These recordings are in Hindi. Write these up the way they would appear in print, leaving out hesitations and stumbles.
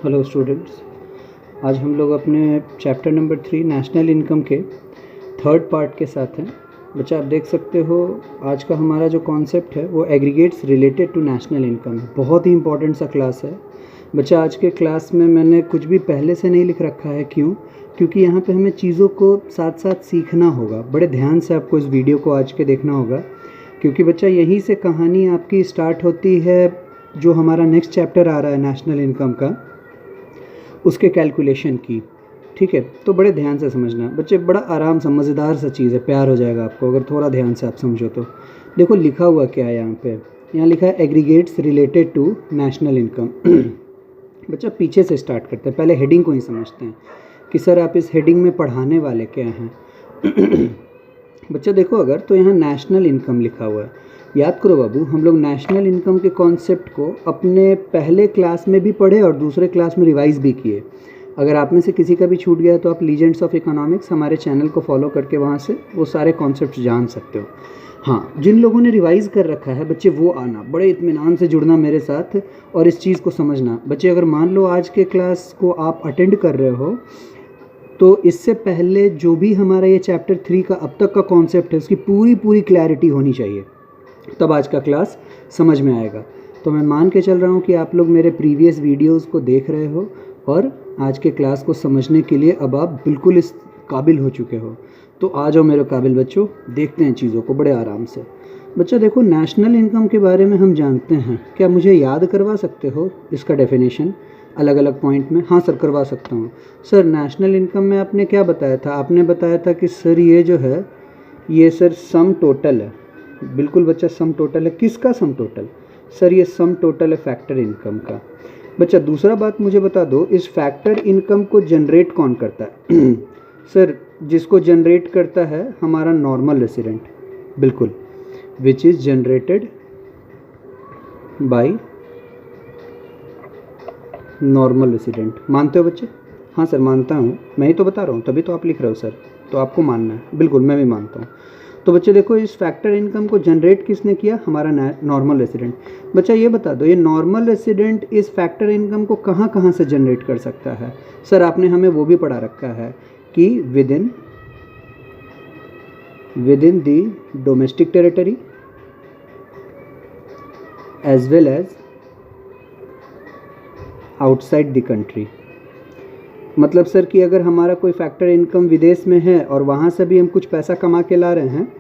हेलो स्टूडेंट्स, आज हम लोग अपने चैप्टर नंबर 3 नेशनल इनकम के थर्ड पार्ट के साथ हैं। बच्चा आप देख सकते हो आज का हमारा जो कॉन्सेप्ट है वो aggregates related to national income है। बहुत ही इंपॉर्टेंट सा क्लास है बच्चा। आज के क्लास में मैंने कुछ भी पहले से नहीं लिख रखा है। क्योंकि यहाँ पे हमें चीज़ों को साथ साथ सीखना होगा। बड़े ध्यान से आपको इस वीडियो को आज के देखना होगा, क्योंकि बच्चा यहीं से कहानी आपकी स्टार्ट होती है। जो हमारा नेक्स्ट चैप्टर आ रहा है नेशनल इनकम का, उसके कैलकुलेशन की। ठीक है, तो बड़े ध्यान से समझना बच्चे। बड़ा आराम सा मज़ेदार सा चीज़ है, प्यार हो जाएगा आपको अगर थोड़ा ध्यान से आप समझो तो। देखो लिखा हुआ क्या है यहाँ पे। यहाँ लिखा है aggregates related to national income. बच्चा पीछे से स्टार्ट करते हैं, पहले हेडिंग को ही समझते हैं कि सर आप इस हेडिंग में पढ़ाने वाले क्या हैं। बच्चा देखो अगर तो यहाँ नेशनल इनकम लिखा हुआ है। याद करो बाबू, हम लोग नेशनल इनकम के कॉन्सेप्ट को अपने पहले क्लास में भी पढ़े और दूसरे क्लास में रिवाइज़ भी किए। अगर आप में से किसी का भी छूट गया तो आप लीजेंड्स ऑफ इकोनॉमिक्स हमारे चैनल को फॉलो करके वहाँ से वो सारे कॉन्सेप्ट जान सकते हो। हाँ, जिन लोगों ने रिवाइज़ कर रखा है बच्चे वो आना, बड़े इत्मीनान से जुड़ना मेरे साथ और इस चीज़ को समझना। बच्चे अगर मान लो आज के क्लास को आप अटेंड कर रहे हो तो इससे पहले जो भी हमारा ये चैप्टर 3 का अब तक का कॉन्सेप्ट है उसकी पूरी क्लैरिटी होनी चाहिए, तब आज का क्लास समझ में आएगा। तो मैं मान के चल रहा हूँ कि आप लोग मेरे प्रीवियस वीडियोस को देख रहे हो और आज के क्लास को समझने के लिए अब आप बिल्कुल इस काबिल हो चुके हो। तो आ जाओ मेरे काबिल बच्चों, देखते हैं चीज़ों को बड़े आराम से। बच्चा देखो, नेशनल इनकम के बारे में हम जानते हैं। क्या मुझे याद करवा सकते हो इसका डेफिनेशन अलग अलग पॉइंट में? हाँ सर, करवा सकता हूँ। सर नेशनल इनकम में आपने क्या बताया था? आपने बताया था कि सर ये जो है ये सर सम टोटल है। बिल्कुल बच्चा, सम टोटल है। किसका सम टोटल? सर ये सम टोटल है फैक्टर इनकम का। बच्चा दूसरा बात मुझे बता दो, इस फैक्टर इनकम को जनरेट कौन करता है? सर जिसको जनरेट करता है हमारा नॉर्मल रेसिडेंट। बिल्कुल, which is generated by normal resident. मानते हो बच्चे? हाँ सर मानता हूँ, मैं ही तो बता रहा हूँ, तभी तो आप लिख रहे हो सर, तो आपको मानना है। बिल्कुल मैं भी मानता हूँ। तो बच्चे देखो, इस फैक्टर इनकम को जनरेट किसने किया? हमारा नॉर्मल रेसिडेंट। बच्चा ये बता दो, ये नॉर्मल रेसिडेंट इस फैक्टर इनकम को कहाँ कहाँ से जनरेट कर सकता है? सर आपने हमें वो भी पढ़ा रखा है कि within the domestic territory as well as outside the country. मतलब सर कि अगर हमारा कोई फैक्टर इनकम विदेश में है और वहाँ से भी हम कुछ पैसा कमा के ला रहे हैं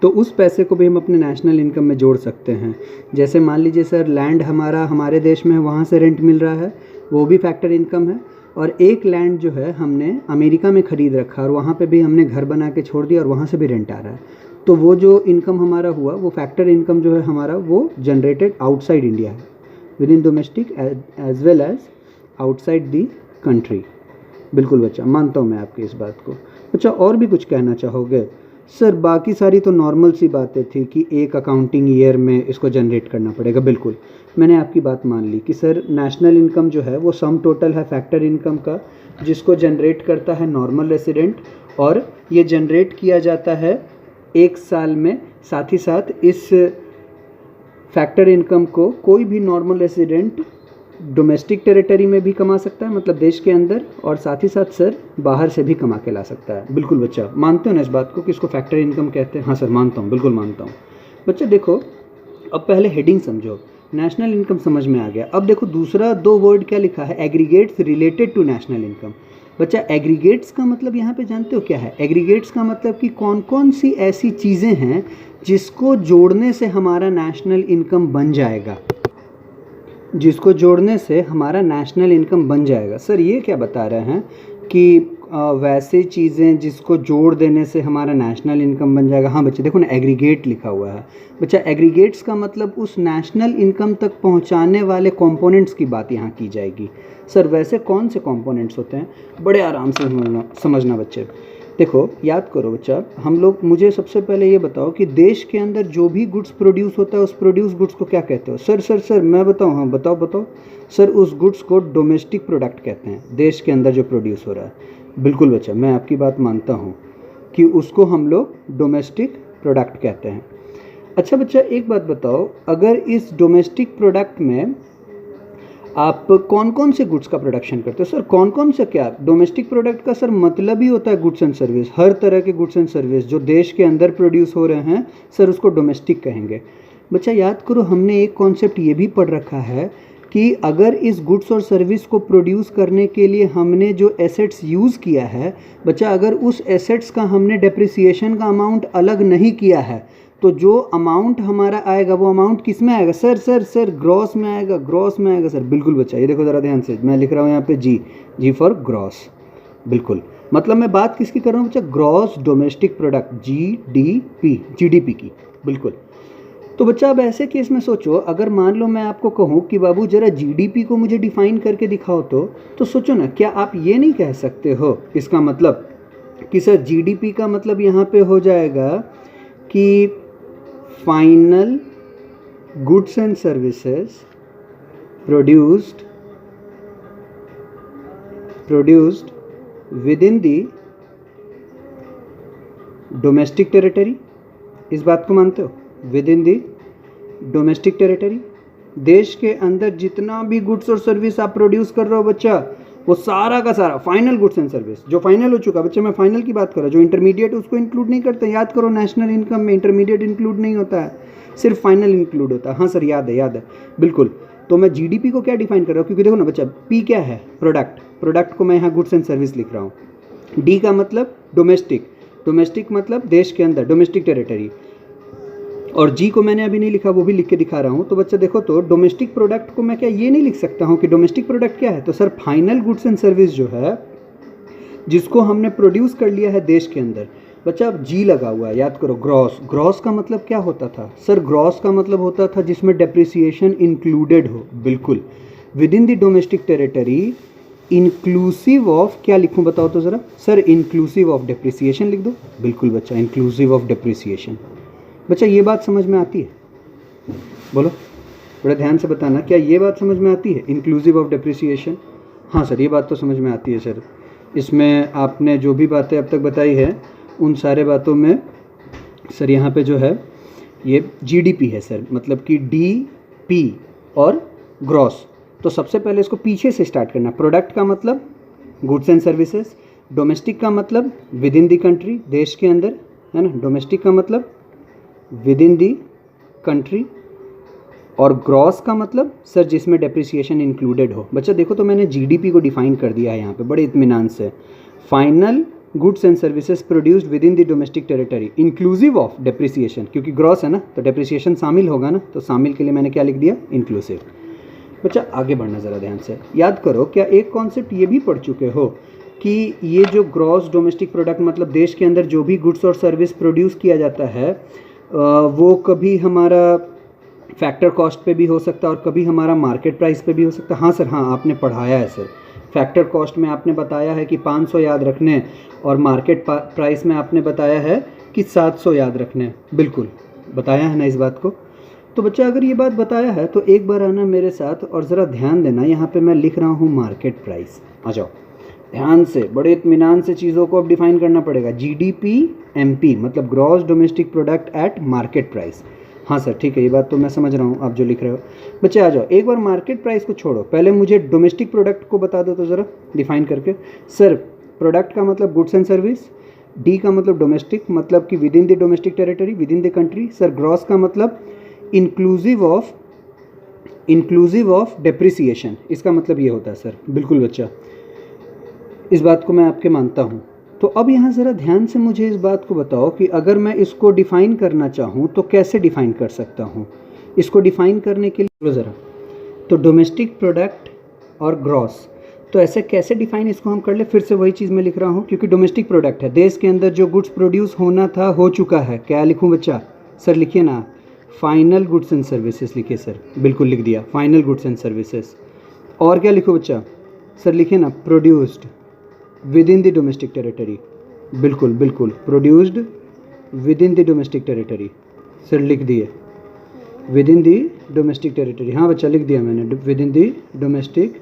तो उस पैसे को भी हम अपने नेशनल इनकम में जोड़ सकते हैं। जैसे मान लीजिए सर, लैंड हमारे देश में है, वहाँ से रेंट मिल रहा है, वो भी फैक्टर इनकम है। और एक लैंड जो है हमने अमेरिका में ख़रीद रखा और वहाँ पे भी हमने घर बना के छोड़ दिया और वहाँ से भी रेंट आ रहा है, तो वो जो इनकम हमारा हुआ वो फैक्टर इनकम जो है हमारा वो जनरेटेड आउटसाइड इंडिया है, within domestic as well as outside the country. बिल्कुल बच्चा, मानता हूँ मैं आपकी इस बात को। बच्चा और भी कुछ कहना चाहोगे? सर बाकी सारी तो नॉर्मल सी बातें थी कि एक अकाउंटिंग ईयर में इसको जनरेट करना पड़ेगा। बिल्कुल मैंने आपकी बात मान ली कि सर नेशनल इनकम जो है वो सम टोटल है फैक्टर इनकम का, जिसको जनरेट करता है नॉर्मल रेसिडेंट, और ये जनरेट किया जाता है एक साल में। साथ ही साथ इस फैक्टर इनकम को कोई भी नॉर्मल रेसिडेंट डोमेस्टिक टेरिटरी में भी कमा सकता है, मतलब देश के अंदर, और साथ ही साथ सर बाहर से भी कमा के ला सकता है। बिल्कुल बच्चा, मानते हो ना इस बात को कि इसको फैक्टर इनकम कहते हैं? हाँ सर मानता हूँ, बिल्कुल मानता हूँ। बच्चा देखो, अब पहले हेडिंग समझो, नेशनल इनकम समझ में आ गया। अब देखो दूसरा दो वर्ड क्या लिखा है, aggregates related to national income. बच्चा एग्रीगेट्स का मतलब यहाँ पे जानते हो क्या है? एग्रीगेट्स का मतलब कि कौन कौन सी ऐसी चीज़ें हैं जिसको जोड़ने से हमारा नेशनल इनकम बन जाएगा, जिसको जोड़ने से हमारा नेशनल इनकम बन जाएगा। सर ये क्या बता रहे हैं कि वैसे चीज़ें जिसको जोड़ देने से हमारा नेशनल इनकम बन जाएगा। हाँ बच्चे देखो ना, एग्रीगेट लिखा हुआ है। बच्चा एग्रीगेट्स का मतलब उस नेशनल इनकम तक पहुंचाने वाले कंपोनेंट्स की बात यहाँ की जाएगी। सर वैसे कौन से कंपोनेंट्स होते हैं? बड़े आराम से समझना बच्चे। देखो याद करो बच्चा, हम लोग, मुझे सबसे पहले ये बताओ कि देश के अंदर जो भी गुड्स प्रोड्यूस होता है उस प्रोड्यूस गुड्स को क्या कहते हो? सर मैं बताऊँ? हाँ बताओ। सर उस गुड्स को डोमेस्टिक प्रोडक्ट कहते हैं, देश के अंदर जो प्रोड्यूस हो रहा है। बिल्कुल बच्चा, मैं आपकी बात मानता हूँ कि उसको हम लोग डोमेस्टिक प्रोडक्ट कहते हैं। अच्छा बच्चा एक बात बताओ, अगर इस डोमेस्टिक प्रोडक्ट में आप कौन कौन से गुड्स का प्रोडक्शन करते हो? सर कौन कौन से क्या? डोमेस्टिक प्रोडक्ट का सर मतलब ही होता है गुड्स एंड सर्विस, हर तरह के गुड्स एंड सर्विस जो देश के अंदर प्रोड्यूस हो रहे हैं सर उसको डोमेस्टिक कहेंगे। बच्चा याद करो, हमने एक कॉन्सेप्ट ये भी पढ़ रखा है कि अगर इस गुड्स और सर्विस को प्रोड्यूस करने के लिए हमने जो एसेट्स यूज़ किया है बच्चा, अगर उस एसेट्स का हमने डेप्रिसिएशन का अमाउंट अलग नहीं किया है तो जो अमाउंट हमारा आएगा वो अमाउंट किस में आएगा? सर ग्रॉस में आएगा, ग्रॉस में आएगा सर। बिल्कुल बच्चा, ये देखो ज़रा ध्यान से, मैं लिख रहा हूँ यहाँ पे जी फॉर ग्रॉस। बिल्कुल, मतलब मैं बात किसकी कर रहा हूँ बच्चा? ग्रॉस डोमेस्टिक प्रोडक्ट, जीडीपी की। बिल्कुल। तो बच्चा अब ऐसे केस में सोचो, अगर मान लो मैं आपको कहूँ कि बाबू जरा जीडीपी को मुझे डिफाइन करके दिखाओ तो सोचो ना, क्या आप ये नहीं कह सकते हो इसका मतलब कि सर जीडीपी का मतलब यहाँ पे हो जाएगा कि final goods and services produced within the domestic territory. इस बात को मानते हो? With in the domestic territory, देश के अंदर जितना भी गुड्स और सर्विस आप प्रोड्यूस कर रहे हो बच्चा, वो सारा का सारा फाइनल गुड्स एंड सर्विस जो फाइनल हो चुका। बच्चा मैं फाइनल की बात कर रहा हूँ, जो इंटरमीडिएट उसको इंक्लूड नहीं करते। याद करो, नेशनल इनकम में इंटरमीडिएट इंक्लूड नहीं होता है, सिर्फ फाइनल इंक्लूड होता है। हाँ सर, याद है बिल्कुल। तो मैं जीडीपी को क्या डिफाइन कर रहा हूँ, क्योंकि देखो ना बच्चा, पी क्या है? प्रोडक्ट को मैं यहाँ गुड्स एंड सर्विस लिख रहा हूँ। डी का मतलब डोमेस्टिक मतलब देश के अंदर, डोमेस्टिक टेरिटरी। और जी को मैंने अभी नहीं लिखा, वो भी लिख के दिखा रहा हूँ। तो बच्चा देखो, तो डोमेस्टिक प्रोडक्ट को मैं क्या ये नहीं लिख सकता हूँ कि डोमेस्टिक प्रोडक्ट क्या है? तो sir final goods and service जो है जिसको हमने प्रोड्यूस कर लिया है देश के अंदर। बच्चा अब जी लगा हुआ है, याद करो। ग्रॉस का मतलब क्या होता था? सर ग्रॉस का मतलब होता था जिसमें डेप्रिसिएशन इंक्लूडेड हो। बिल्कुल, with in the domestic territory inclusive of, क्या लिखूं बताओ तो ज़रा? सर इंक्लूसिव ऑफ डेप्रिसिएशन लिख दो। बिल्कुल बच्चा, इंक्लूसिव ऑफ डेप्रिसिएशन। बच्चा ये बात समझ में आती है? बोलो, बड़ा ध्यान से बताना, क्या ये बात समझ में आती है? Inclusive of depreciation. हाँ सर, ये बात तो समझ में आती है सर। इसमें आपने जो भी बातें अब तक बताई है उन सारे बातों में सर यहाँ पे जो है ये जीडीपी है सर, मतलब कि डीपी और ग्रॉस। तो सबसे पहले इसको पीछे से स्टार्ट करना। प्रोडक्ट का मतलब गुड्स एंड सर्विसेज, डोमेस्टिक का मतलब विद इन दी कंट्री, देश के अंदर, है ना। डोमेस्टिक का मतलब विद इन दी कंट्री, और ग्रॉस का मतलब सर जिसमें डेप्रिसिएशन इंक्लूडेड हो। बच्चा देखो, तो मैंने जीडीपी को डिफाइन कर दिया है यहाँ पे बड़े इत्मीनान से। Final goods and services produced within the domestic territory inclusive of depreciation, क्योंकि ग्रॉस है ना तो डेप्रिसिएशन शामिल होगा ना, तो शामिल के लिए मैंने क्या लिख दिया? इंक्लूसिव। बच्चा आगे बढ़ना ज़रा ध्यान से, याद करो, क्या एक कॉन्सेप्ट ये भी पढ़ चुके हो कि ये जो ग्रॉस डोमेस्टिक प्रोडक्ट मतलब देश के अंदर जो भी गुड्स और सर्विस प्रोड्यूस किया जाता है वो कभी हमारा फैक्टर कॉस्ट पे भी हो सकता है और कभी हमारा मार्केट प्राइस पे भी हो सकता है। हाँ सर, हाँ आपने पढ़ाया है सर। फैक्टर कॉस्ट में आपने बताया है कि 500 याद रखने, और मार्केट प्राइस में आपने बताया है कि 700 याद रखने। बिल्कुल बताया है ना इस बात को। तो बच्चा अगर ये बात बताया है तो एक बार आना मेरे साथ और ज़रा ध्यान देना, यहाँ पे मैं लिख रहा हूँ मार्केट प्राइस। आ जाओ ध्यान से, बड़े इत्मीनान से चीज़ों को अब डिफाइन करना पड़ेगा। जीडीपी एमपी मतलब gross domestic product at market price. हाँ सर ठीक है, ये बात तो मैं समझ रहा हूँ आप जो लिख रहे हो। बच्चे आ जाओ, एक बार मार्केट प्राइस को छोड़ो, पहले मुझे डोमेस्टिक प्रोडक्ट को बता दो तो ज़रा डिफाइन करके। सर प्रोडक्ट का मतलब गुड्स एंड सर्विस, डी का मतलब डोमेस्टिक मतलब कि within the domestic territory, with in the country. Sir gross का मतलब इंक्लूसिव ऑफ डेप्रिसिएशन, इसका मतलब ये होता है सर। बिल्कुल बच्चा, इस बात को मैं आपके मानता हूँ। तो अब यहाँ ज़रा ध्यान से मुझे इस बात को बताओ कि अगर मैं इसको डिफ़ाइन करना चाहूँ तो कैसे डिफ़ाइन कर सकता हूँ? इसको डिफ़ाइन करने के लिए ज़रा, तो डोमेस्टिक प्रोडक्ट और ग्रॉस, तो ऐसे कैसे डिफ़ाइन इसको हम कर ले? फिर से वही चीज़ मैं लिख रहा हूँ, क्योंकि डोमेस्टिक प्रोडक्ट है, देश के अंदर जो गुड्स प्रोड्यूस होना था हो चुका है। क्या लिखूँ बच्चा? सर लिखिए ना, फाइनल गुड्स एंड सर्विसेज लिखिए सर। बिल्कुल लिख दिया, फाइनल गुड्स एंड सर्विसेज। और क्या लिखो बच्चा? सर लिखिए ना, produced within the domestic territory. बिल्कुल बिल्कुल, produced within the domestic territory. Sir लिख दिए with in the domestic territory. हाँ बच्चा लिख दिया मैंने, with in the domestic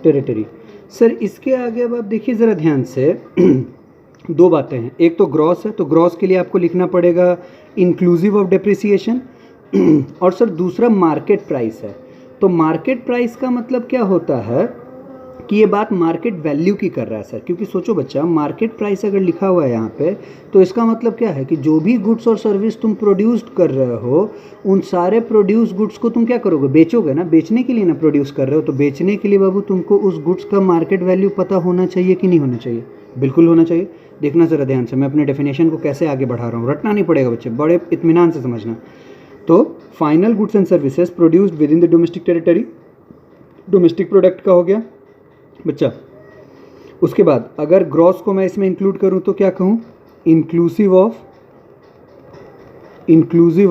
territory. Sir इसके आगे अब आप देखिए ज़रा ध्यान से दो बातें हैं, एक तो ग्रॉस है, तो ग्रॉस के लिए आपको लिखना पड़ेगा इंक्लूसिव ऑफ डेप्रिसिएशन, और सर दूसरा मार्केट प्राइस है। तो मार्केट प्राइस का मतलब क्या होता है कि ये बात मार्केट वैल्यू की कर रहा है सर, क्योंकि सोचो बच्चा, मार्केट प्राइस अगर लिखा हुआ है यहाँ पे तो इसका मतलब क्या है कि जो भी गुड्स और सर्विस तुम प्रोड्यूस कर रहे हो उन सारे प्रोड्यूस गुड्स को तुम क्या करोगे, बेचोगे ना, बेचने के लिए ना प्रोड्यूस कर रहे हो। तो बेचने के लिए बाबू तुमको उस गुड्स का मार्केट वैल्यू पता होना चाहिए कि नहीं होना चाहिए? बिल्कुल होना चाहिए। देखना ज़रा ध्यान से, मैं अपने डेफिनेशन को कैसे आगे बढ़ा रहा हूँ, रटना नहीं पड़ेगा बच्चे, बड़े इत्मीनान से समझना। तो final goods and services produced within the domestic territory, domestic product का हो गया बच्चा। उसके बाद अगर ग्रॉस को मैं इसमें इंक्लूड करूं तो क्या कहूं, इंक्लूसिव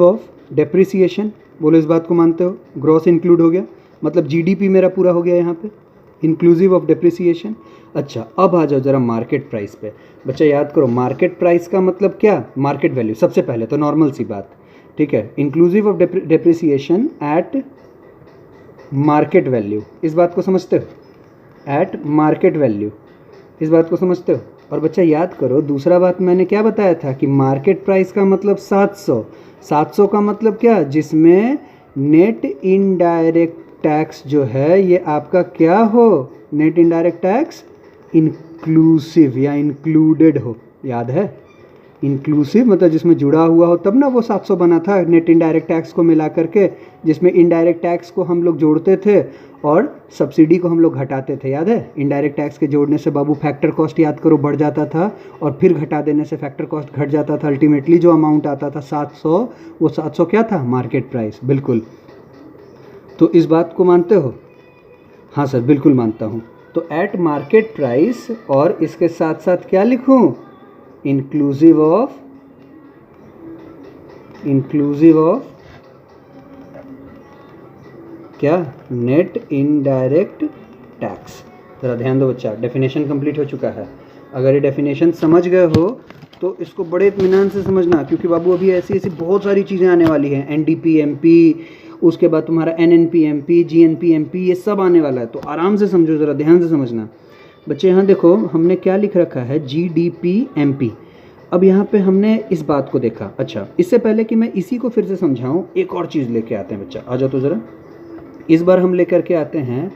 ऑफ डेप्रिसिएशन। बोलो इस बात को मानते हो? ग्रॉस इंक्लूड हो गया मतलब जीडीपी मेरा पूरा हो गया यहाँ पे, इंक्लूसिव ऑफ डेप्रिसिएशन। अच्छा अब आ जाओ जरा मार्केट प्राइस पे। बच्चा याद करो, मार्केट प्राइस का मतलब क्या, मार्केट वैल्यू। सबसे पहले तो नॉर्मल सी बात, ठीक है, inclusive of depreciation at market value, इस बात को समझते हो? एट मार्केट वैल्यू, इस बात को समझते हो? और बच्चा याद करो, दूसरा बात मैंने क्या बताया था कि मार्केट प्राइस का मतलब 700 का मतलब क्या, जिसमें नेट इनडायरेक्ट टैक्स जो है ये आपका क्या हो, नेट इनडायरेक्ट टैक्स इंक्लूसिव या इंक्लूडेड हो। याद है? इंक्लूसिव मतलब जिसमें जुड़ा हुआ हो, तब ना वो 700 बना था नेट इनडायरेक्ट टैक्स को मिला करके, जिसमें इनडायरेक्ट टैक्स को हम लोग जोड़ते थे और सब्सिडी को हम लोग घटाते थे। याद है? इनडायरेक्ट टैक्स के जोड़ने से बाबू फैक्टर कॉस्ट याद करो बढ़ जाता था और फिर घटा देने से फैक्टर कॉस्ट घट जाता था। अल्टीमेटली जो अमाउंट आता था 700, वो 700 क्या था, मार्केट प्राइस। बिल्कुल। तो इस बात को मानते हो? हाँ सर बिल्कुल मानता हूँ। तो एट मार्केट प्राइस और इसके साथ साथ क्या लिखूँ, इंक्लूसिव ऑफ क्या, नेट इनडायरेक्ट टैक्स। ज़रा ध्यान दो बच्चा, डेफिनेशन कंप्लीट हो चुका है। अगर ये डेफिनेशन समझ गए हो तो इसको बड़े इत्मीनान से समझना, क्योंकि बाबू अभी ऐसी ऐसी बहुत सारी चीज़ें आने वाली हैं। एनडीपीएमपी, उसके बाद तुम्हारा एनएनपीएमपी, जीएनपीएमपी, ये सब आने वाला है। तो आराम से समझो, ज़रा ध्यान से समझना बच्चे। यहाँ देखो हमने क्या लिख रखा है, जीडीपीएमपी। अब यहाँ पे हमने इस बात को देखा। अच्छा इससे पहले कि मैं इसी को फिर से समझाऊँ, एक और चीज़ लेके आते हैं बच्चा। आ जाओ तो ज़रा, इस बार हम लेकर के आते हैं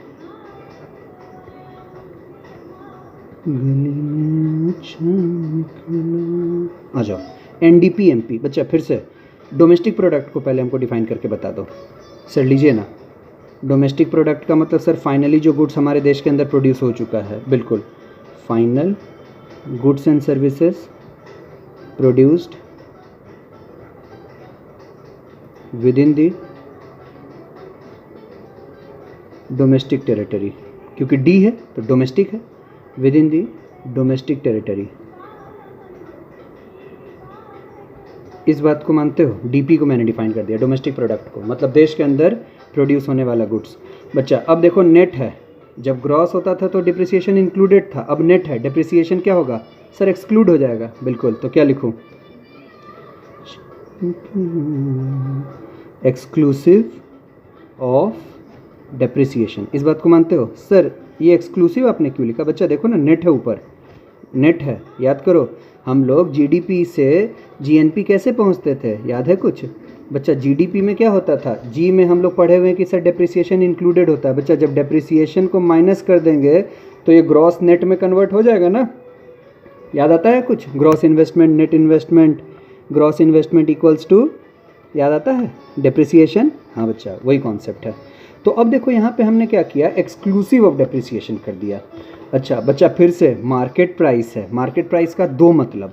आ जाओ एनडीपीएमपी। बच्चा फिर से डोमेस्टिक प्रोडक्ट को पहले हमको डिफाइन करके बता दो सर। लीजिए ना, डोमेस्टिक प्रोडक्ट का मतलब सर फाइनली जो गुड्स हमारे देश के अंदर प्रोड्यूस हो चुका है। बिल्कुल, final goods and services produced within the domestic territory, क्योंकि डी है तो डोमेस्टिक है, within the domestic territory. इस बात को मानते हो? डीपी को मैंने डिफाइन कर दिया, डोमेस्टिक प्रोडक्ट को, मतलब देश के अंदर प्रोड्यूस होने वाला गुड्स। बच्चा अब देखो, नेट है, जब ग्रॉस होता था तो डिप्रिसिएशन इंक्लूडेड था, अब नेट है, डिप्रिसिएशन क्या होगा सर, एक्सक्लूड हो जाएगा। बिल्कुल, तो क्या लिखूं, एक्सक्लूसिव ऑफ डेप्रिसिएशन। इस बात को मानते हो? सर ये एक्सक्लूसिव आपने क्यों लिखा? बच्चा देखो ना, नेट है ऊपर, नेट है। याद करो हम लोग जीडीपी से जीएनपी कैसे पहुंचते थे, याद है कुछ? बच्चा जीडीपी में क्या होता था, जी में हम लोग पढ़े हुए हैं कि सर डेप्रिसिएशन इंक्लूडेड होता है। बच्चा जब डेप्रिसिएशन को माइनस कर देंगे तो ये ग्रॉस नेट में कन्वर्ट हो जाएगा ना। याद आता है कुछ? Gross investment, net investment, gross investment equals to, याद आता है, डेप्रिसिएशन। हाँ बच्चा वही कॉन्सेप्ट है। तो अब देखो यहाँ पे हमने क्या किया, एक्सक्लूसिव ऑफ डेप्रिसिएशन कर दिया। अच्छा बच्चा फिर से मार्केट प्राइस है, मार्केट प्राइस का दो मतलब।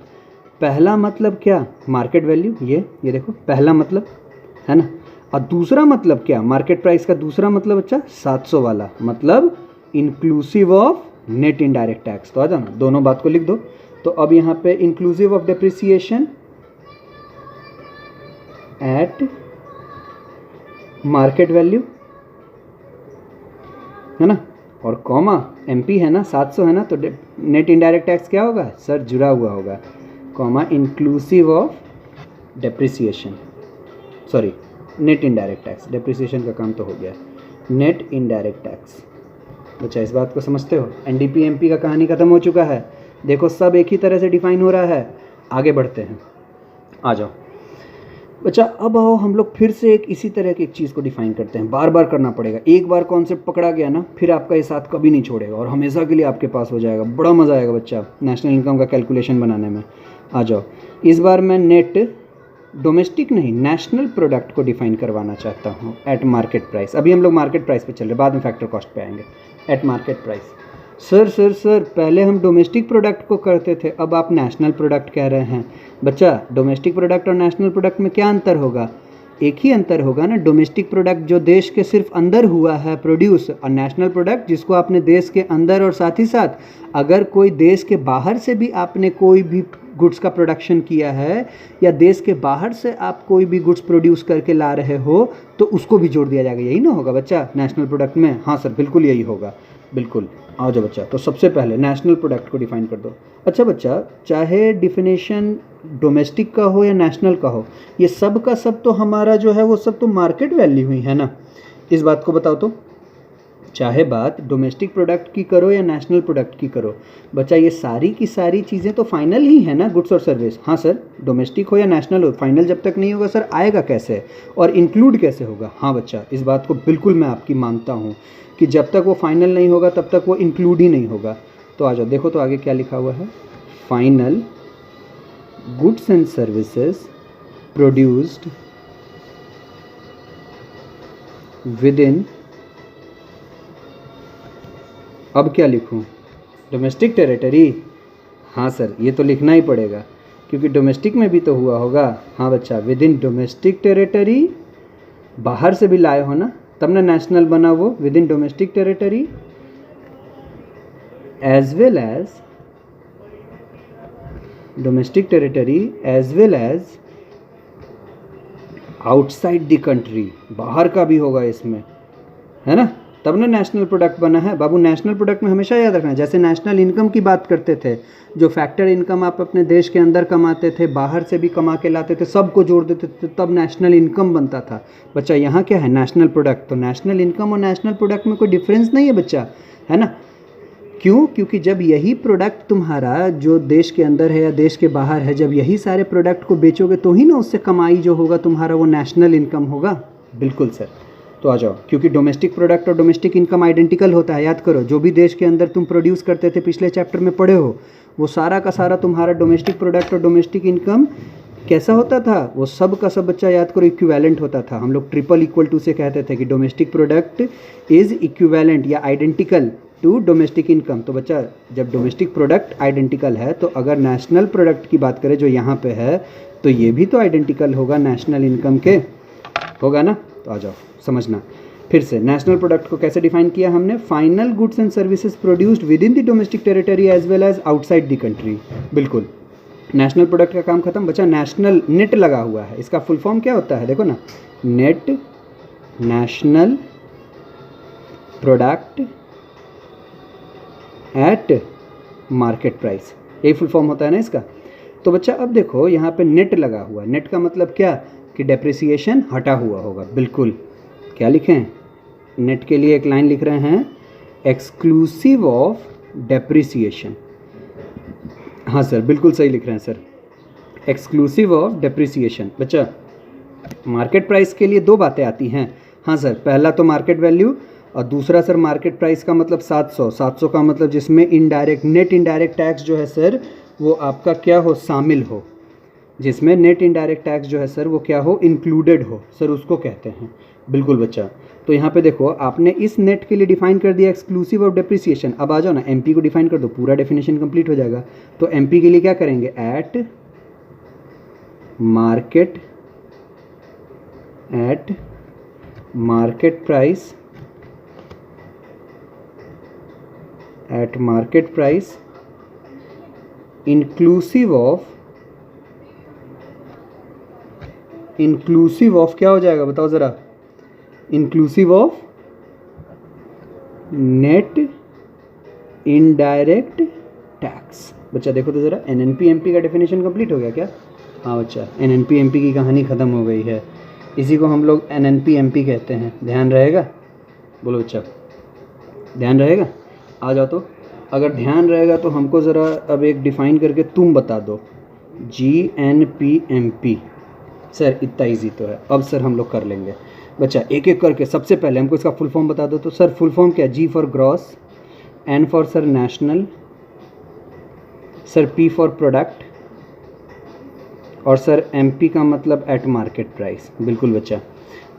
पहला मतलब क्या, मार्केट वैल्यू, ये देखो पहला मतलब है ना, और दूसरा मतलब क्या, मार्केट प्राइस का दूसरा मतलब बच्चा 700 वाला मतलब inclusive of net indirect tax. तो आ जाओ ना, दोनों बात को लिख दो। तो अब यहाँ पे inclusive of depreciation at market value है ना, और कॉमा एमपी है ना, 700 है ना, तो नेट इनडायरेक्ट टैक्स क्या होगा सर, जुड़ा हुआ होगा, comma inclusive of depreciation, sorry net indirect tax, depreciation का काम तो हो गया, नेट इनडायरेक्ट टैक्स। बच्चा इस बात को समझते हो? एनडीपीएमपी का कहानी खत्म हो चुका है। देखो सब एक ही तरह से डिफाइन हो रहा है। आगे बढ़ते हैं, आ जाओ। बच्चा अब आओ हम लोग फिर से एक इसी तरह की एक चीज़ को डिफाइन करते हैं। बार बार करना पड़ेगा, एक बार कॉन्सेप्ट पकड़ा गया ना फिर आपका ये साथ कभी नहीं छोड़ेगा और हमेशा के लिए आपके पास हो जाएगा। बड़ा मज़ा आएगा बच्चा नेशनल इनकम का कैलकुलेशन बनाने में। आ जाओ, इस बार मैं नेट डोमेस्टिक नहीं नेशनल प्रोडक्ट को डिफाइन करवाना चाहता हूँ एट मार्केट प्राइस। अभी हम लोग मार्केट प्राइस पे चल रहे, बाद में फैक्टर कॉस्ट पे आएंगे। Eight market price. सर पहले हम डोमेस्टिक प्रोडक्ट को करते थे, अब आप नेशनल प्रोडक्ट कह रहे हैं। बच्चा डोमेस्टिक प्रोडक्ट और नेशनल प्रोडक्ट में क्या अंतर होगा? एक ही अंतर होगा ना, डोमेस्टिक प्रोडक्ट जो देश के सिर्फ अंदर हुआ है प्रोड्यूस, और नेशनल प्रोडक्ट जिसको आपने देश के अंदर और साथ ही साथ अगर कोई देश के बाहर से भी आपने कोई भी गुड्स का प्रोडक्शन किया है या देश के बाहर से आप कोई भी गुड्स प्रोड्यूस करके ला रहे हो तो उसको भी जोड़ दिया जाएगा। यही ना होगा बच्चा नेशनल प्रोडक्ट में? हाँ सर बिल्कुल यही होगा, बिल्कुल। आओ जो बच्चा, तो सबसे पहले नेशनल प्रोडक्ट को डिफाइन कर दो। अच्छा बच्चा, चाहे डिफिनेशन डोमेस्टिक का हो या नेशनल का हो, ये सब का सब तो हमारा जो है वो सब तो मार्केट वैल्यू ही है ना। इस बात को बताओ तो, चाहे बात डोमेस्टिक प्रोडक्ट की करो या नेशनल प्रोडक्ट की करो बच्चा, ये सारी की सारी चीज़ें तो फाइनल ही है ना, गुड्स और सर्विस। हाँ सर, डोमेस्टिक हो या नेशनल हो, फाइनल जब तक नहीं होगा सर आएगा कैसे और इंक्लूड कैसे होगा? हाँ बच्चा, इस बात को बिल्कुल मैं आपकी मानता हूँ कि जब तक वो फाइनल नहीं होगा तब तक वो इंक्लूड ही नहीं होगा। तो आ जाओ, देखो तो आगे क्या लिखा हुआ है। Final goods and services produced with in, अब क्या लिखूं? Domestic territory. हाँ सर, ये तो लिखना ही पड़ेगा क्योंकि डोमेस्टिक में भी तो हुआ होगा। हाँ बच्चा, विद इन डोमेस्टिक टेरिटरी, बाहर से भी लाए हो ना तब ना नेशनल बना वो, within domestic territory as well as domestic territory as well as outside the country, बाहर का भी होगा इसमें, है ना, तब ना नेशनल प्रोडक्ट बना है बाबू। नेशनल प्रोडक्ट में हमेशा याद रखना, जैसे नेशनल इनकम की बात करते थे, जो फैक्टर इनकम आप अपने देश के अंदर कमाते थे, बाहर से भी कमा के लाते थे, सबको जोड़ देते थे तब नेशनल इनकम बनता था। बच्चा यहाँ क्या है? National product. तो नेशनल इनकम और नेशनल प्रोडक्ट में कोई डिफरेंस नहीं है बच्चा, है ना। क्यों? क्योंकि जब यही प्रोडक्ट तुम्हारा जो देश के अंदर है या देश के बाहर है, जब यही सारे प्रोडक्ट को बेचोगे तो ही ना उससे कमाई जो होगा तुम्हारा वो नेशनल इनकम होगा। बिल्कुल सर। तो आ जाओ, क्योंकि डोमेस्टिक प्रोडक्ट और डोमेस्टिक इनकम आइडेंटिकल होता है। याद करो, जो भी देश के अंदर तुम प्रोड्यूस करते थे पिछले चैप्टर में पढ़े हो, वो सारा का सारा तुम्हारा डोमेस्टिक प्रोडक्ट और डोमेस्टिक इनकम कैसा होता था? वो सब का सब बच्चा याद करो इक्विवेलेंट होता था। हम लोग ट्रिपल इक्वल टू से कहते थे कि डोमेस्टिक प्रोडक्ट इज इक्विवेलेंट या आइडेंटिकल टू डोमेस्टिक इनकम। तो बच्चा जब डोमेस्टिक प्रोडक्ट आइडेंटिकल है तो अगर नेशनल प्रोडक्ट की बात करें जो यहाँ पे है, तो ये भी तो आइडेंटिकल होगा नेशनल इनकम के, होगा ना। तो आ जाओ समझना फिर से, नेशनल प्रोडक्ट को कैसे डिफाइन किया हमने? Final goods and services produced within the domestic territory as well as outside the country. बिल्कुल, नेशनल प्रोडक्ट का काम खत्म बच्चा। नेशनल नेट लगा हुआ है, इसका फुल फॉर्म क्या होता है? देखो ना, net national product at market price, यही फुल फॉर्म होता है ना इसका। तो बच्चा अब देखो यहाँ पे नेट लगा हुआ है, नेट का मतलब क्या कि डेप्रिसिएशन हटा हुआ होगा। बिल्कुल, क्या लिखें? नेट के लिए एक लाइन लिख रहे हैं, एक्सक्लूसिव ऑफ डेप्रिसिएशन। हाँ सर, बिल्कुल सही लिख रहे हैं सर, एक्सक्लूसिव ऑफ डेप्रिसिएशन। बच्चा मार्केट प्राइस के लिए दो बातें आती हैं। हाँ सर, पहला तो मार्केट वैल्यू और दूसरा सर मार्केट प्राइस का मतलब 700 का मतलब जिसमें इनडायरेक्ट नेट इनडायरेक्ट टैक्स जो है सर वो आपका क्या हो? शामिल हो। जिसमें नेट इनडायरेक्ट टैक्स जो है सर वो क्या हो? इंक्लूडेड हो सर, उसको कहते हैं। बिल्कुल बच्चा। तो यहाँ पे देखो, आपने इस नेट के लिए डिफाइन कर दिया एक्सक्लूसिव ऑफ डेप्रिसिएशन। अब आ जाओ ना, एमपी को डिफाइन कर दो, पूरा डेफिनेशन कंप्लीट हो जाएगा। तो एमपी के लिए क्या करेंगे? Eight market price, at market price inclusive of क्या हो जाएगा बताओ ज़रा? Inclusive of net indirect tax. बच्चा देखो तो ज़रा, एनएनपी एमपी का डेफिनेशन कंप्लीट हो गया क्या? हाँ बच्चा, एनएनपी एमपी की कहानी ख़त्म हो गई है। इसी को हम लोग एनएनपी एमपी कहते हैं। ध्यान रहेगा? बोलो बच्चा, ध्यान रहेगा? आ जाओ तो, अगर ध्यान रहेगा तो हमको ज़रा अब एक डिफ़ाइन करके तुम बता दो, GNPMP सर इतना ईजी तो है, अब सर हम लोग कर लेंगे बच्चा एक एक करके। सबसे पहले हमको इसका फुल फॉर्म बता दो। तो सर फुल फॉर्म क्या? G for gross, N for sir national, sir P for product, और सर एमपी का मतलब एट मार्केट प्राइस। बिल्कुल बच्चा,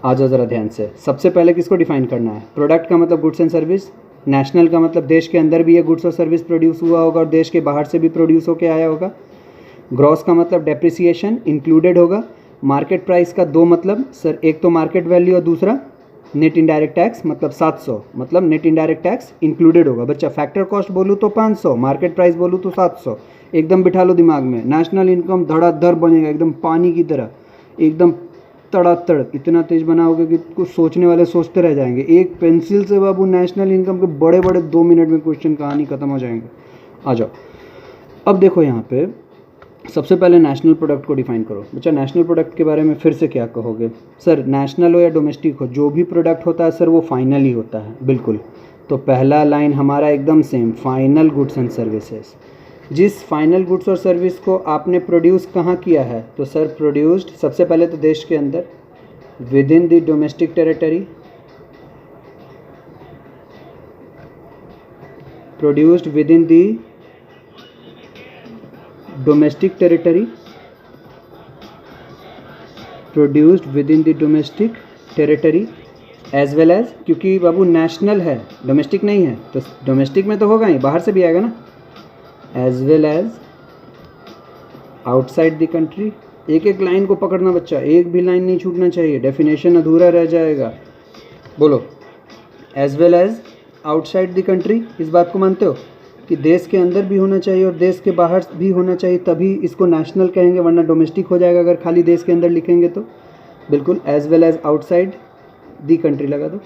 आ जाओ ज़रा ध्यान से। सबसे पहले किसको डिफाइन करना है? प्रोडक्ट का मतलब गुड्स एंड सर्विस, नेशनल का मतलब देश के अंदर भी ये गुड्स और सर्विस प्रोड्यूस हुआ होगा और देश के बाहर से भी प्रोड्यूस होकर आया होगा। ग्रॉस का मतलब डेप्रिसिएशन इंक्लूडेड होगा। मार्केट प्राइस का दो मतलब सर, एक तो मार्केट वैल्यू और दूसरा नेट इनडायरेक्ट टैक्स, मतलब 700, मतलब नेट इनडायरेक्ट टैक्स इंक्लूडेड होगा। बच्चा फैक्टर कॉस्ट बोलूँ तो 500, मार्केट प्राइस बोलूँ तो 700। एकदम बिठा लो दिमाग में, नेशनल इनकम धड़ाधड़ बनेगा एकदम पानी की तरह, एकदम तड़ातड़। इतना तेज बनाओगे कि कुछ सोचने वाले सोचते रह जाएंगे। एक पेंसिल से बाबू नेशनल इनकम के बड़े बड़े 2 मिनट में क्वेश्चन कहानी खत्म हो जाएंगे। आ जाओ, अब देखो यहाँ पे सबसे पहले नेशनल प्रोडक्ट को डिफाइन करो। बच्चा नेशनल प्रोडक्ट के बारे में फिर से क्या कहोगे? सर नेशनल हो या डोमेस्टिक हो, जो भी प्रोडक्ट होता है सर वो फाइनल ही होता है। बिल्कुल, तो पहला लाइन हमारा एकदम same, final goods and services. जिस फाइनल गुड्स और सर्विस को आपने प्रोड्यूस कहाँ किया है? तो सर प्रोड्यूस्ड सबसे पहले तो देश के अंदर, within the domestic territory, produced within the domestic territory, produced within the domestic territory as well as, क्योंकि बाबू नेशनल है डोमेस्टिक नहीं है, तो डोमेस्टिक में तो होगा ही, बाहर से भी आएगा ना। As well as outside the country. एक एक लाइन को पकड़ना बच्चा, एक भी लाइन नहीं छूटना चाहिए, डेफिनेशन अधूरा रह जाएगा। बोलो, as well as outside the country, इस बात को मानते हो कि देश के अंदर भी होना चाहिए और देश के बाहर भी होना चाहिए, तभी इसको नेशनल कहेंगे, वरना डोमेस्टिक हो जाएगा अगर खाली देश के अंदर लिखेंगे तो। बिल्कुल, as well as outside the country लगा दो,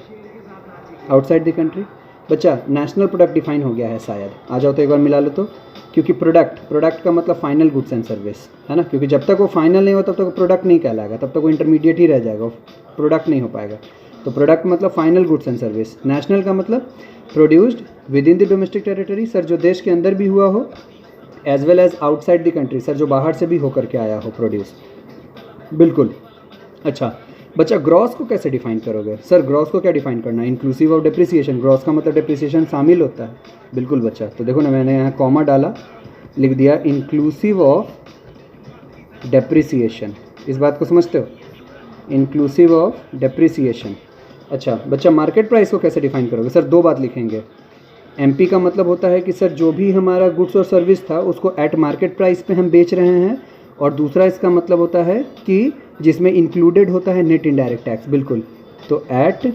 आउटसाइड दी कंट्री। बच्चा नेशनल प्रोडक्ट डिफाइन हो गया है शायद, आ जाओ तो एक बार मिला लो तो। क्योंकि प्रोडक्ट का मतलब फाइनल गुड्स एंड सर्विस है ना, क्योंकि जब तक वो फाइनल नहीं हो तब तक वो प्रोडक्ट नहीं कहलाएगा, तब तक वो इंटरमीडिएट ही रह जाएगा, प्रोडक्ट नहीं हो पाएगा। तो प्रोडक्ट मतलब final goods and services. National का मतलब produced within the domestic territory, sir जो देश के अंदर भी हुआ हो, as well as outside the country, sir जो बाहर से भी होकर के आया हो प्रोड्यूस। बिल्कुल। अच्छा बच्चा, ग्रॉस को कैसे डिफाइन करोगे? सर ग्रॉस को क्या डिफाइन करना है? Inclusive of depreciation. ग्रॉस का मतलब डेप्रिसिएशन शामिल होता है। बिल्कुल बच्चा, तो देखो ना मैंने यहाँ कॉमा डाला, लिख दिया इंक्लूसिव ऑफ डेप्रिसिएशन। इस बात को समझते हो? Inclusive of depreciation. अच्छा बच्चा, मार्केट प्राइस को कैसे डिफाइन करोगे? सर दो बात लिखेंगे। एमपी का मतलब होता है कि सर जो भी हमारा गुड्स और सर्विस था उसको एट मार्केट प्राइस पे हम बेच रहे हैं, और दूसरा इसका मतलब होता है कि जिसमें इंक्लूडेड होता है नेट इनडायरेक्ट टैक्स। बिल्कुल, तो at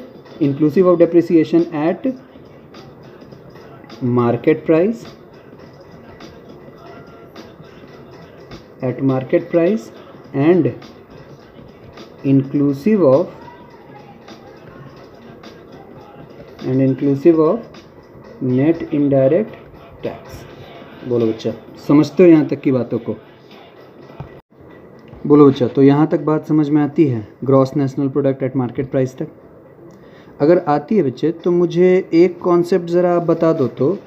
inclusive of depreciation at market price, at market price and inclusive of net indirect tax. बोलो बच्चा, समझते हो यहाँ तक की बातों को? बोलो बच्चा, तो यहाँ तक बात समझ में आती है? Gross national product at market price तक अगर आती है बच्चे, तो मुझे एक कॉन्सेप्ट ज़रा आप बता दो। तो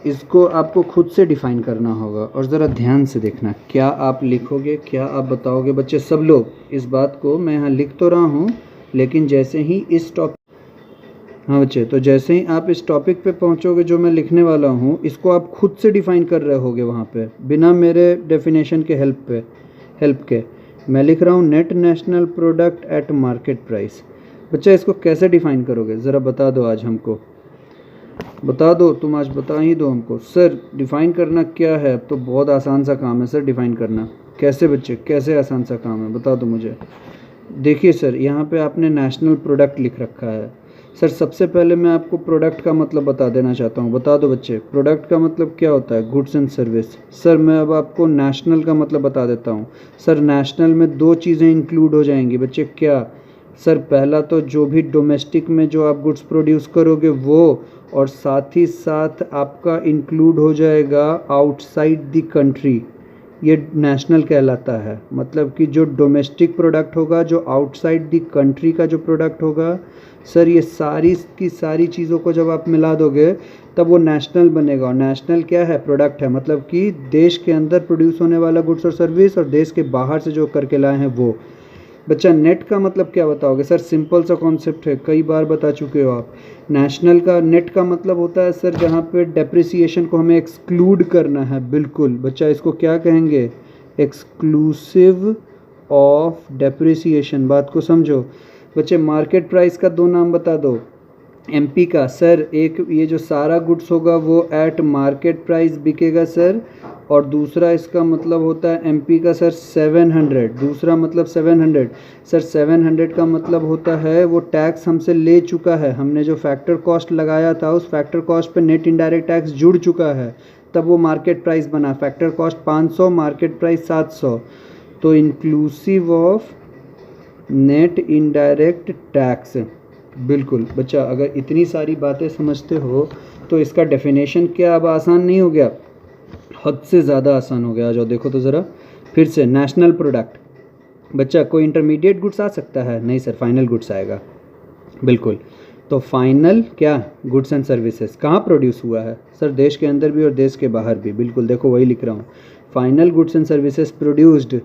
इसको आपको खुद से डिफ़ाइन करना होगा, और ज़रा ध्यान से देखना क्या आप लिखोगे, क्या आप बताओगे। बच्चे सब लोग इस बात को, मैं यहाँ लिख तो रहा हूँ, लेकिन जैसे ही इस टॉपिक, हाँ बच्चे, तो जैसे ही आप इस टॉपिक पे पहुँचोगे जो मैं लिखने वाला हूँ, इसको आप खुद से डिफ़ाइन कर रहे होगे वहाँ पे, बिना मेरे डेफिनेशन के हेल्प के। मैं लिख रहा हूँ net national product at market price. बच्चा इसको कैसे डिफ़ाइन करोगे? ज़रा बता दो, आज हमको बता दो, तुम आज बता ही दो हमको। सर डिफ़ाइन करना क्या है? अब तो बहुत आसान सा काम है सर डिफ़ाइन करना। कैसे बच्चे, कैसे आसान सा काम है, बता दो मुझे। देखिए सर, यहाँ पे आपने नेशनल प्रोडक्ट लिख रखा है। सर सबसे पहले मैं आपको प्रोडक्ट का मतलब बता देना चाहता हूँ। बता दो बच्चे, प्रोडक्ट का मतलब क्या होता है? Goods and service. सर मैं अब आपको नेशनल का मतलब बता देता हूँ। सर नेशनल में दो चीज़ें इंक्लूड हो जाएंगी बच्चे। क्या? सर पहला तो जो भी डोमेस्टिक में जो आप गुड्स प्रोड्यूस करोगे वो, और साथ ही साथ आपका इंक्लूड हो जाएगा आउटसाइड द कंट्री। ये नेशनल कहलाता है। मतलब कि जो डोमेस्टिक प्रोडक्ट होगा, जो आउटसाइड द कंट्री का जो प्रोडक्ट होगा सर, ये सारी की सारी चीज़ों को जब आप मिला दोगे तब वो नेशनल बनेगा। और नेशनल क्या है? प्रोडक्ट है। मतलब कि देश के अंदर प्रोड्यूस होने वाला गुड्स और सर्विस और देश के बाहर से जो करके लाए हैं वो। बच्चा नेट का मतलब क्या बताओगे? सर सिंपल सा कॉन्सेप्ट है, कई बार बता चुके हो आप। नेशनल का नेट का मतलब होता है सर जहाँ पे डेप्रिसिएशन को हमें एक्सक्लूड करना है। बिल्कुल बच्चा, इसको क्या कहेंगे? Exclusive of depreciation. बात को समझो बच्चे। मार्केट प्राइस का 2 नाम बता दो। एमपी का सर, एक ये जो सारा गुड्स होगा वो एट मार्केट प्राइस बिकेगा सर, और दूसरा इसका मतलब होता है एमपी का सर 700। दूसरा मतलब 700 सर, 700 का मतलब होता है वो टैक्स हमसे ले चुका है। हमने जो फैक्टर कॉस्ट लगाया था उस फैक्टर कॉस्ट पे नेट इनडायरेक्ट टैक्स जुड़ चुका है, तब वो मार्केट प्राइस बना। Factor cost 500, market price 700। तो inclusive of net indirect tax. बिल्कुल बच्चा, अगर इतनी सारी बातें समझते हो तो इसका डेफिनेशन क्या अब आसान नहीं हो गया? हद से ज़्यादा आसान हो गया। आ जाओ देखो तो ज़रा फिर से। नेशनल प्रोडक्ट बच्चा, कोई इंटरमीडिएट गुड्स आ सकता है? नहीं सर, फाइनल गुड्स आएगा। बिल्कुल। तो फाइनल क्या? गुड्स एंड सर्विसेज कहाँ प्रोड्यूस हुआ है? सर देश के अंदर भी और देश के बाहर भी। बिल्कुल, देखो वही लिख रहा हूँ। Final goods and services produced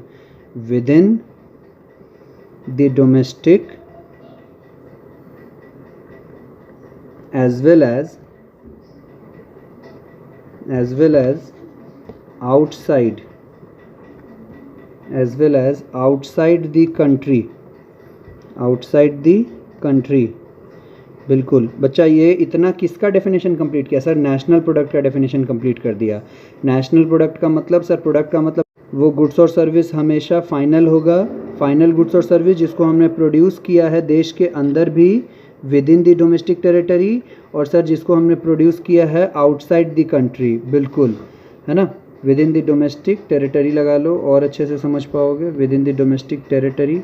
within the domestic as well as outside the country। बिल्कुल बच्चा, ये इतना किसका डेफिनेशन कंप्लीट किया? सर नेशनल प्रोडक्ट का डेफिनेशन कंप्लीट कर दिया। नेशनल प्रोडक्ट का मतलब सर, प्रोडक्ट का मतलब वो गुड्स और सर्विस हमेशा फाइनल होगा। फाइनल गुड्स और सर्विस जिसको हमने प्रोड्यूस किया है देश के अंदर भी with in the domestic territory, और सर जिसको हमने प्रोड्यूस किया है आउटसाइड द कंट्री। बिल्कुल, है ना? Within the domestic territory लगा लो और अच्छे से समझ पाओगे। Within the domestic territory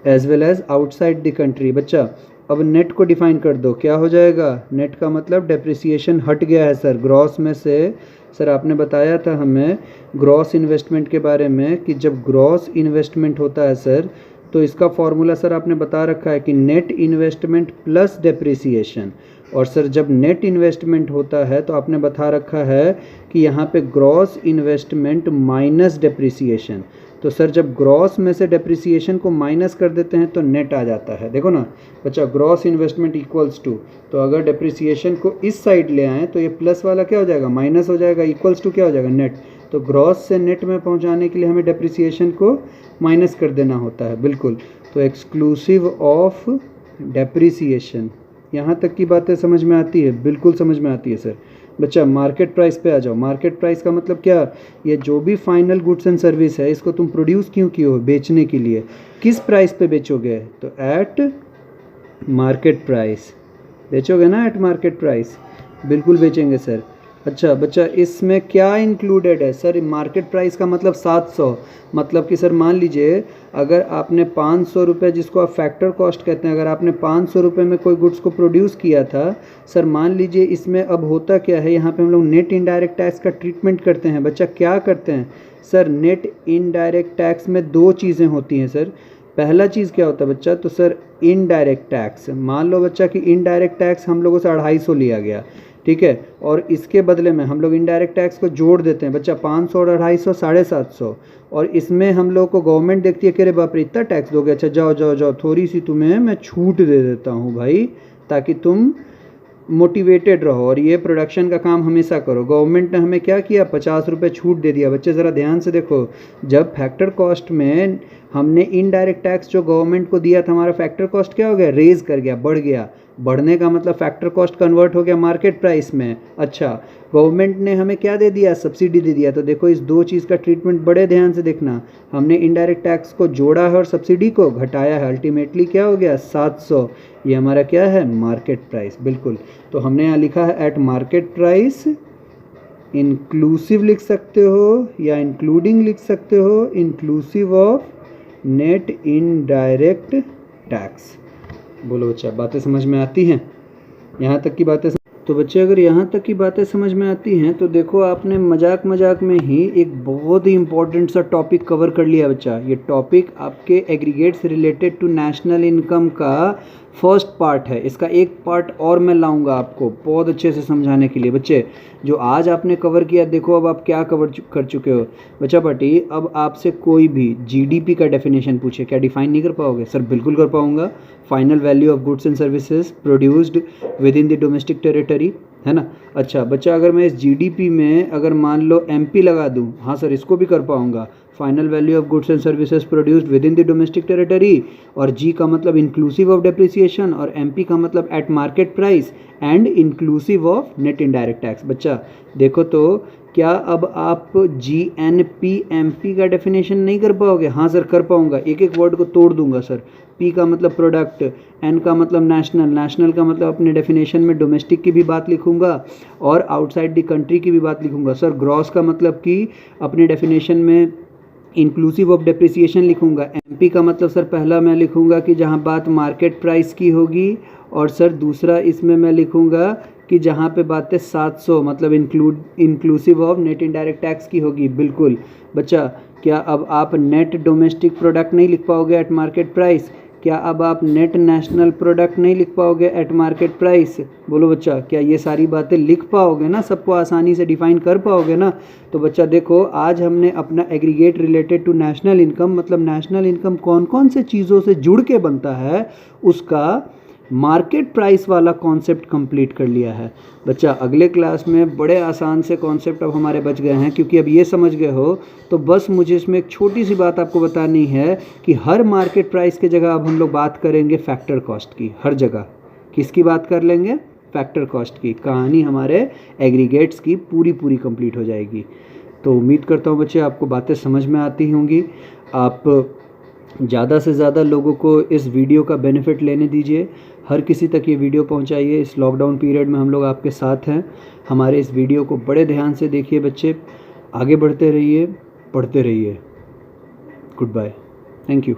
as well as outside the country. बच्चा अब नेट को डिफाइन कर दो, क्या हो जाएगा? नेट का मतलब डेप्रिसिएशन हट गया है सर ग्रॉस में से। सर आपने बताया था हमें ग्रॉस इन्वेस्टमेंट के बारे में कि जब ग्रॉस इन्वेस्टमेंट होता है सर, तो इसका फॉर्मूला सर आपने बता रखा है कि नेट इन्वेस्टमेंट प्लस डेप्रिसिएशन। और सर जब नेट इन्वेस्टमेंट होता है तो आपने बता रखा है कि यहाँ पे ग्रॉस इन्वेस्टमेंट माइनस डेप्रिसिएशन। तो सर जब ग्रॉस में से डेप्रिसिएशन को माइनस कर देते हैं तो नेट आ जाता है। देखो ना बच्चा, ग्रॉस इन्वेस्टमेंट इक्वल्स टू, तो अगर डेप्रिसिएशन को इस साइड ले आएँ तो ये प्लस वाला क्या हो जाएगा? माइनस हो जाएगा। इक्वल्स टू क्या हो जाएगा? नेट। तो ग्रॉस से नेट में पहुंचाने के लिए हमें डेप्रिसिएशन को माइनस कर देना होता है। बिल्कुल। तो एक्सक्लूसिव ऑफ डेप्रिसिएशन, यहाँ तक की बातें समझ में आती है? बिल्कुल समझ में आती है सर। बच्चा मार्केट प्राइस पे आ जाओ। मार्केट प्राइस का मतलब क्या? ये जो भी फाइनल गुड्स एंड सर्विस है इसको तुम प्रोड्यूस क्यों किए हो? बेचने के लिए। किस प्राइस पे बेचोगे? तो एट मार्केट प्राइस बेचोगे ना, एट मार्केट प्राइस। बिल्कुल बेचेंगे सर। अच्छा बच्चा, इसमें क्या इंक्लूडेड है? सर मार्केट प्राइस का मतलब 700। मतलब कि सर मान लीजिए अगर आपने 500 रुपये, जिसको आप फैक्टर कॉस्ट कहते हैं, अगर आपने 500 रुपये में कोई गुड्स को प्रोड्यूस किया था सर, मान लीजिए इसमें अब होता क्या है, यहाँ पे हम लोग नेट इनडायरेक्ट टैक्स का ट्रीटमेंट करते हैं। बच्चा क्या करते हैं? सर नेट इनडायरेक्ट टैक्स में 2 चीज़ें होती हैं सर। पहला चीज़ क्या होता है बच्चा? तो सर इनडायरेक्ट टैक्स। मान लो बच्चा कि इनडायरेक्ट टैक्स हम लोगों से 250 लिया गया, ठीक है, और इसके बदले में हम लोग इनडायरेक्ट टैक्स को जोड़ देते हैं बच्चा, 500 और 250 750, और इसमें हम लोग को गवर्नमेंट देखती है कि अरे बाप रे इतना टैक्स दोगे, अच्छा जाओ जाओ जाओ, थोड़ी सी तुम्हें मैं छूट दे देता हूँ भाई, ताकि तुम मोटिवेटेड रहो और ये प्रोडक्शन का काम हमेशा करो। गवर्नमेंट ने हमें क्या किया? 50 रुपये छूट दे दिया। बच्चे ज़रा ध्यान से देखो, जब फैक्टर कॉस्ट में हमने इनडायरेक्ट टैक्स जो गवर्नमेंट को दिया था, हमारा फैक्टर कॉस्ट क्या हो गया? रेज कर गया, बढ़ गया। बढ़ने का मतलब फैक्टर कॉस्ट कन्वर्ट हो गया मार्केट प्राइस में। अच्छा, गवर्नमेंट ने हमें क्या दे दिया? सब्सिडी दे दिया। तो देखो इस 2 चीज़ का ट्रीटमेंट बड़े ध्यान से देखना। हमने इनडायरेक्ट टैक्स को जोड़ा है और सब्सिडी को घटाया है। अल्टीमेटली क्या हो गया? 700। ये हमारा क्या है? Market price. बिल्कुल। तो हमने यहाँ लिखा है एट मार्केट प्राइस, इंक्लूसिव लिख सकते हो या इंक्लूडिंग लिख सकते हो, inclusive of net indirect tax. बोलो बच्चा, बातें समझ में आती हैं? यहाँ तक की बातें तो बच्चे अगर यहाँ तक की बातें समझ में आती हैं तो देखो आपने मजाक मजाक में ही एक बहुत ही इंपॉर्टेंट सा टॉपिक कवर कर लिया बच्चा। ये टॉपिक आपके aggregates related to national income का फर्स्ट पार्ट है। इसका एक पार्ट और मैं लाऊंगा आपको बहुत अच्छे से समझाने के लिए। बच्चे जो आज आपने कवर किया, देखो अब आप क्या कवर कर चुके हो बच्चा पार्टी। अब आपसे कोई भी जीडीपी का डेफिनेशन पूछे, क्या डिफाइन नहीं कर पाओगे? सर बिल्कुल कर पाऊंगा। Final value of goods and services produced within the domestic territory, है ना। अच्छा बच्चा, अगर मैं इस जीडीपी में अगर मान लो एमपी लगा दूं, हाँ सर इसको भी कर पाऊंगा। Final value of goods and services produced within the domestic territory, और जी का मतलब इंक्लूसिव ऑफ डेप्रिसिएशन, और एमपी का मतलब eight market price and inclusive of net indirect tax. बच्चा देखो तो क्या अब आप GNP/MP का डेफिनेशन नहीं कर पाओगे? हाँ सर कर पाऊंगा, एक एक वर्ड को तोड़ दूंगा सर। P का मतलब प्रोडक्ट, N का मतलब नेशनल, नेशनल का मतलब अपने डेफिनेशन में डोमेस्टिक की भी बात लिखूंगा और आउटसाइड द कंट्री की भी बात लिखूंगा। सर ग्रॉस का मतलब कि अपने डेफिनेशन में इंक्लूसिव ऑफ डेप्रिसिएशन लिखूंगा। एमपी का मतलब सर पहला मैं लिखूंगा कि जहां बात मार्केट प्राइस की होगी, और सर दूसरा इसमें मैं लिखूंगा कि जहां पे बातें 700 मतलब inclusive of net indirect tax की होगी। बिल्कुल बच्चा, क्या अब आप नेट डोमेस्टिक प्रोडक्ट नहीं लिख पाओगे एट मार्केट प्राइस? क्या अब आप नेट नेशनल प्रोडक्ट नहीं लिख पाओगे एट मार्केट प्राइस? बोलो बच्चा, क्या ये सारी बातें लिख पाओगे ना? सबको आसानी से डिफाइन कर पाओगे ना? तो बच्चा देखो, आज हमने अपना aggregate related to national income, मतलब नेशनल इनकम कौन कौन से चीज़ों से जुड़ के बनता है, उसका मार्केट प्राइस वाला कॉन्सेप्ट कंप्लीट कर लिया है। बच्चा अगले क्लास में बड़े आसान से कॉन्सेप्ट अब हमारे बच गए हैं, क्योंकि अब ये समझ गए हो तो बस मुझे इसमें एक छोटी सी बात आपको बतानी है कि हर मार्केट प्राइस की जगह अब हम लोग बात करेंगे फैक्टर कॉस्ट की। हर जगह किसकी बात कर लेंगे? फैक्टर कॉस्ट की। कहानी हमारे एग्रीगेट्स की पूरी पूरी कंप्लीट हो जाएगी। तो उम्मीद करता हूँ बच्चे आपको बातें समझ में आती होंगी। आप ज़्यादा से ज़्यादा लोगों को इस वीडियो का बेनिफिट लेने दीजिए, हर किसी तक ये वीडियो पहुंचाइए। इस लॉकडाउन पीरियड में हम लोग आपके साथ हैं। हमारे इस वीडियो को बड़े ध्यान से देखिए बच्चे, आगे बढ़ते रहिए, पढ़ते रहिए। Good bye, thank you.